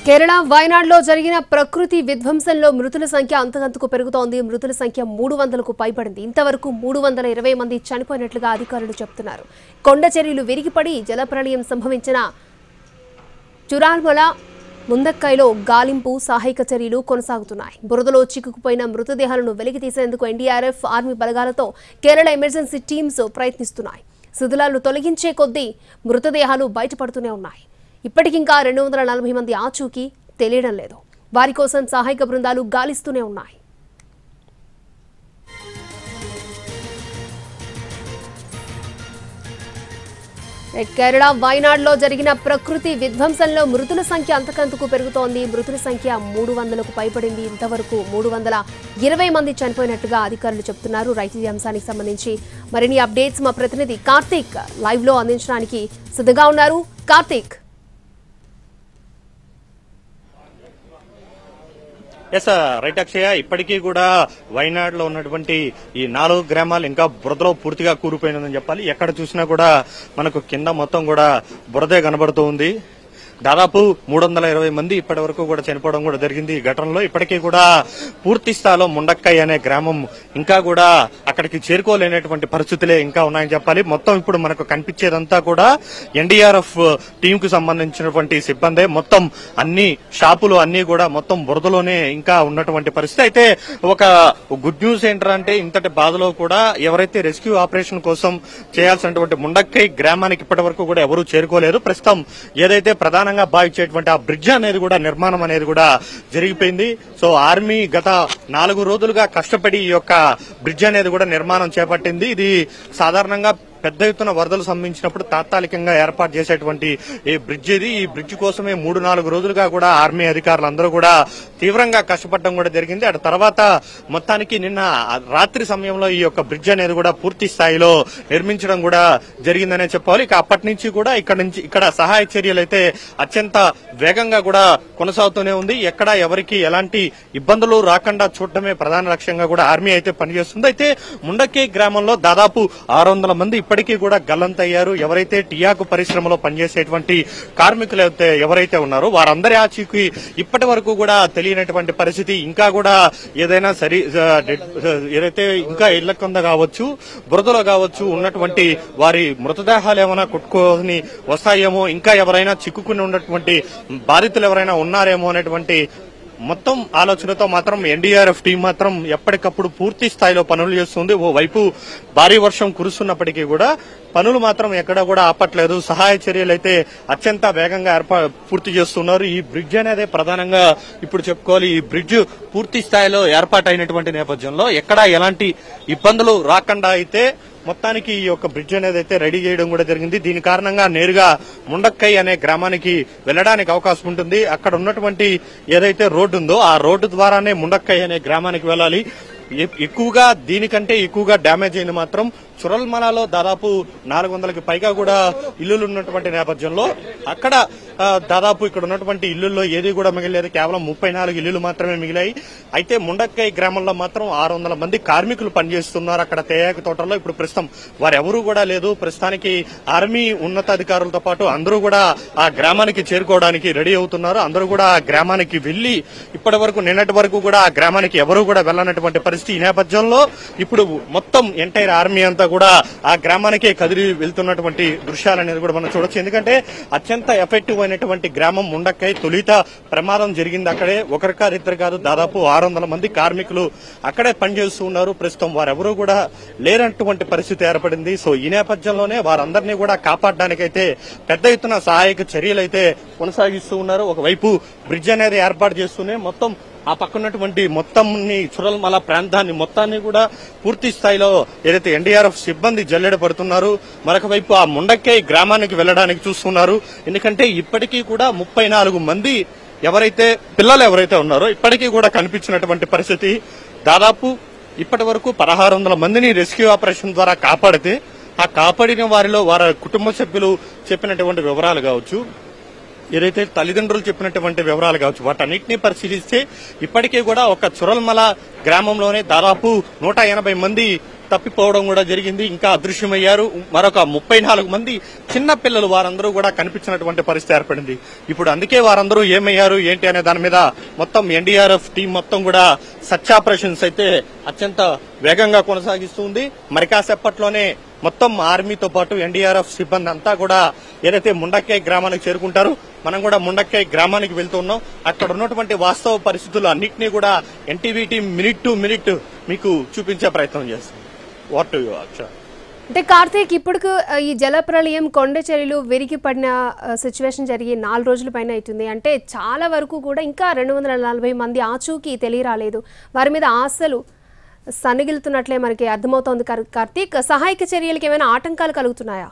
కేరళ వయనాడులో జరిగిన ప్రకృతి విధ్వంసంలో మృతుల సంఖ్య అంతకంతకు పెరుగుతోంది. మృతుల సంఖ్య 300కు పైబడింది. ఇంతవరకు 320 మంది చనిపోయినట్లుగా అధికారులు చెబుతున్నారు. కొండ చర్యలు విరిగిపడి జలప్రళయం సంభవించిన చురాల్మల ముందక్కైలో గాలింపు సహాయక చర్యలు కొనసాగుతున్నాయి. బురదలో చిక్కుకుపోయిన మృతదేహాలను వెలికి తీసేందుకు ఎన్డీఆర్ఎఫ్ ఆర్మీ బలగాలతో కేరళ ఎమర్జెన్సీ టీమ్స్ ప్రయత్నిస్తున్నాయి. శిథిలాలు తొలగించే కొద్దీ మృతదేహాలు బయటపడుతూనే ఉన్నాయి. ఇప్పటికింకా 240 మంది ఆచూకీ తెలియడం లేదు. వారి కోసం సహాయక బృందాలు గాలిస్తూనే ఉన్నాయి. కేరళ వయనాడులో జరిగిన ప్రకృతి విధ్వంసంలో మృతుల సంఖ్య అంతకంతకు పెరుగుతోంది. మృతుల సంఖ్య 300కు పైబడింది. ఇంతవరకు 320 మంది చనిపోయినట్లుగా అధికారులు చెబుతున్నారు. రైతు ఈ అంశానికి సంబంధించి మరిన్ని అప్డేట్స్ మా ప్రతినిధి కార్తీక్ లైవ్ లో అందించడానికి సిద్ధంగా ఉన్నారు. కార్తీక్, రైట్ అక్షయ, ఇప్పటికీ కూడా వయనాడులో ఉన్నటువంటి ఈ 4 గ్రామాలు ఇంకా బురదలో పూర్తిగా కూలిపోయినదని చెప్పాలి. ఎక్కడ చూసినా కూడా మనకు కింద మొత్తం కూడా బురదే కనబడుతూ ఉంది. దాదాపు 320 మంది ఇప్పటి వరకు కూడా చనిపోవడం కూడా జరిగింది. ఈ ఘటనలో ఇప్పటికీ కూడా పూర్తి స్థాయిలో ముండక్కై అనే గ్రామం ఇంకా కూడా అక్కడికి చేరుకోలేనటువంటి పరిస్థితులే ఇంకా ఉన్నాయని చెప్పాలి. మొత్తం ఇప్పుడు మనకు కనిపించేదంతా కూడా ఎన్డీఆర్ఎఫ్ టీం కు సంబంధించినటువంటి సిబ్బంది. మొత్తం అన్ని షాపులు అన్ని కూడా మొత్తం బురదలోనే ఇంకా ఉన్నటువంటి పరిస్థితి. అయితే ఒక గుడ్ న్యూస్ ఏంటంటే ఇంతటి బాధలో కూడా ఎవరైతే రెస్క్యూ ఆపరేషన్ కోసం చేయాల్సినటువంటి ముండక్కై గ్రామానికి ఇప్పటి వరకు కూడా ఎవరూ చేరుకోలేదు. ప్రస్తుతం ఏదైతే ప్రధానంగా భావించేటువంటి ఆ బ్రిడ్జ్ అనేది కూడా నిర్మాణం అనేది కూడా జరిగిపోయింది. సో ఆర్మీ గత 4 రోజులుగా కష్టపడి ఈ యొక్క బ్రిడ్జ్ అనేది కూడా నిర్మాణం చేపట్టింది. ఇది సాధారణంగా పెద్ద ఎత్తున వరదలు సంభవించినప్పుడు తాత్కాలికంగా ఏర్పాటు చేసేటువంటి ఈ బ్రిడ్జ్ ఇది. ఈ బ్రిడ్జ్ కోసమే 3-4 రోజులుగా కూడా ఆర్మీ అధికారులు అందరూ కూడా తీవ్రంగా కష్టపడడం కూడా జరిగింది. అటు తర్వాత మొత్తానికి నిన్న రాత్రి సమయంలో ఈ యొక్క బ్రిడ్జ్ అనేది కూడా పూర్తి స్థాయిలో నిర్మించడం కూడా జరిగిందనే చెప్పాలి. ఇక అప్పటి నుంచి కూడా ఇక్కడ సహాయ చర్యలు అయితే అత్యంత వేగంగా కూడా కొనసాగుతూనే ఉంది. ఎక్కడ ఎవరికి ఎలాంటి ఇబ్బందులు రాకుండా చూడటమే ప్రధాన లక్ష్యంగా కూడా ఆర్మీ అయితే పనిచేస్తుంది. అయితే ముండక్కై గ్రామంలో దాదాపు 600 మంది ఇప్పటికీ కూడా గల్లంతయ్యారు. ఎవరైతే టియాకు పరిశ్రమలో పనిచేసేటువంటి కార్మికులు ఎవరైతే ఉన్నారో వారందరి ఆచూకీ ఇప్పటి వరకు కూడా తెలియనటువంటి పరిస్థితి. ఇంకా కూడా ఏదైనా ఏదైతే ఇంకా ఇళ్ల కింద కావచ్చు, బురదలో కావచ్చు ఉన్నటువంటి వారి మృతదేహాలు ఏమైనా కొట్టుకొని వస్తాయేమో, ఇంకా ఎవరైనా చిక్కుకుని ఉన్నటువంటి బాధితులు ఎవరైనా ఉన్నారేమో అనేటువంటి మొత్తం ఆలోచనతో మాత్రం ఎన్డీఆర్ఎఫ్ టీం మాత్రం ఎప్పటికప్పుడు పూర్తి స్థాయిలో పనులు చేస్తుంది. ఓవైపు భారీ వర్షం కురుస్తున్నప్పటికీ కూడా పనులు మాత్రం ఎక్కడ కూడా ఆపట్లేదు. సహాయ చర్యలు అయితే అత్యంత వేగంగా పూర్తి చేస్తున్నారు. ఈ బ్రిడ్జ్ అనేది ప్రధానంగా ఇప్పుడు చెప్పుకోవాలి. ఈ బ్రిడ్జ్ పూర్తి స్థాయిలో ఏర్పాటైనటువంటి నేపథ్యంలో ఎక్కడ ఎలాంటి ఇబ్బందులు రాకుండా అయితే మొత్తానికి ఈ యొక్క బ్రిడ్జ్ అనేది అయితే రెడీ చేయడం కూడా జరిగింది. దీని కారణంగా నేరుగా ముండక్కై అనే గ్రామానికి వెళ్లడానికి అవకాశం ఉంటుంది. అక్కడ ఉన్నటువంటి ఏదైతే రోడ్డు ఉందో ఆ రోడ్డు ద్వారానే ముండక్కై అనే గ్రామానికి వెళ్లాలి. ఎక్కువగా దీనికంటే ఎక్కువగా డ్యామేజ్ అయింది మాత్రం చురల్మలలో దాదాపు 400కి పైగా కూడా ఇల్లులు ఉన్నటువంటి నేపథ్యంలో అక్కడ దాదాపు ఇక్కడ ఉన్నటువంటి ఇళ్లలో ఏది కూడా మిగిలేదు. కేవలం 34 ఇల్లులు మాత్రమే మిగిలాయి. అయితే ముండక్కై గ్రామంలో మాత్రం 600 మంది కార్మికులు పనిచేస్తున్నారు అక్కడ తేయాకు తోటలో. ఇప్పుడు ప్రస్తుతం వారెవరూ కూడా లేదు. ప్రస్తుతానికి ఆర్మీ ఉన్నతాధికారులతో పాటు అందరూ కూడా ఆ గ్రామానికి చేరుకోవడానికి రెడీ అవుతున్నారు. అందరూ కూడా ఆ గ్రామానికి వెళ్లి ఇప్పటి వరకు నిన్నటి వరకు కూడా ఆ గ్రామానికి ఎవరూ కూడా వెళ్లనటువంటి పరిస్థితి. ఈ నేపథ్యంలో ఇప్పుడు మొత్తం ఎంటైర్ ఆర్మీ అంతా కూడా ఆ గ్రామానికే కదిలి వెళ్తున్నటువంటి దృశ్యాలు అనేది కూడా మనం చూడొచ్చు. ఎందుకంటే అత్యంత ఎఫెక్టివ్ అయినటువంటి గ్రామం ముండక్కై. తొలిత ప్రమాదం జరిగింది అక్కడే. ఒకరిద్దరు కాదు, దాదాపు 600 మంది కార్మికులు అక్కడే పనిచేస్తూ ఉన్నారు. ప్రస్తుతం వారెవరూ కూడా లేనటువంటి పరిస్థితి ఏర్పడింది. సో ఈ నేపథ్యంలోనే వారందరినీ కూడా కాపాడడానికైతే పెద్ద ఎత్తున సహాయక చర్యలు అయితే కొనసాగిస్తూ ఉన్నారు. ఒకవైపు బ్రిడ్జ్ అనేది ఏర్పాటు చేస్తూనే మొత్తం ఆ పక్కనటువంటి మొత్తం చురల్మల ప్రాంతాన్ని మొత్తాన్ని కూడా పూర్తి స్థాయిలో ఏదైతే ఎన్డీఆర్ఎఫ్ సిబ్బంది జల్లెడ పడుతున్నారు. మరొక వైపు ఆ ముండక్కై గ్రామానికి వెళ్లడానికి చూస్తున్నారు. ఎందుకంటే ఇప్పటికీ కూడా 34 మంది పిల్లలు ఎవరైతే ఉన్నారో ఇప్పటికీ కూడా కనిపించినటువంటి పరిస్థితి. దాదాపు ఇప్పటి వరకు 1600 మందిని రెస్క్యూ ఆపరేషన్ ద్వారా కాపాడితే ఆ కాపాడిన వారిలో వారి కుటుంబ సభ్యులు చెప్పినటువంటి వివరాలు కావచ్చు, ఏదైతే తల్లిదండ్రులు చెప్పినటువంటి వివరాలు కావచ్చు, వాటన్నిటినీ పరిశీలిస్తే ఇప్పటికీ కూడా ఒక చురల్మల గ్రామంలోనే దాదాపు 180 మంది తప్పిపోవడం కూడా జరిగింది, ఇంకా అదృశ్యమయ్యారు. మరొక 34 మంది చిన్న పిల్లలు వారందరూ కూడా కనిపించినటువంటి పరిస్థితి ఏర్పడింది. ఇప్పుడు అందుకే వారందరూ ఏమయ్యారు ఏంటి అనే దాని మీద మొత్తం ఎన్డీఆర్ఎఫ్ టీం మొత్తం కూడా సర్చ్ ఆపరేషన్స్ అయితే అత్యంత వేగంగా కొనసాగిస్తుంది. మరి కాసేపట్లోనే మొత్తం ఆర్మీతో పాటు ఎన్డీఆర్ఎఫ్ సిబ్బంది అంతా కూడా ఏదైతే ముండక్కై గ్రామానికి చేరుకుంటారో, మనం కూడా ముండక్కై గ్రామానికి వెళ్తున్నాం. అక్కడ ఉన్నటువంటి వాస్తవ పరిస్థితులు అన్నింటినీ కూడా NTV team minute to minute మీకు చూపించే ప్రయత్నం చేస్తుంది. వాట్ టు యు అక్ష? అంటే కార్తీక్, ఇప్పుడు ఈ జలప్రళయం కొండ చర్యలు విరిగి పడిన సిచ్యువేషన్ జరిగి 4 రోజుల పైన అవుతుంది. అంటే చాలా వరకు కూడా ఇంకా 240 మంది ఆచూకీ తెలియరాలేదు. వారి మీద ఆశలు సన్నగిలుతున్నట్లే మనకి అర్థమవుతోంది. కార్తీక్, సహాయక చర్యలకు ఏమైనా ఆటంకాలు కలుగుతున్నాయా?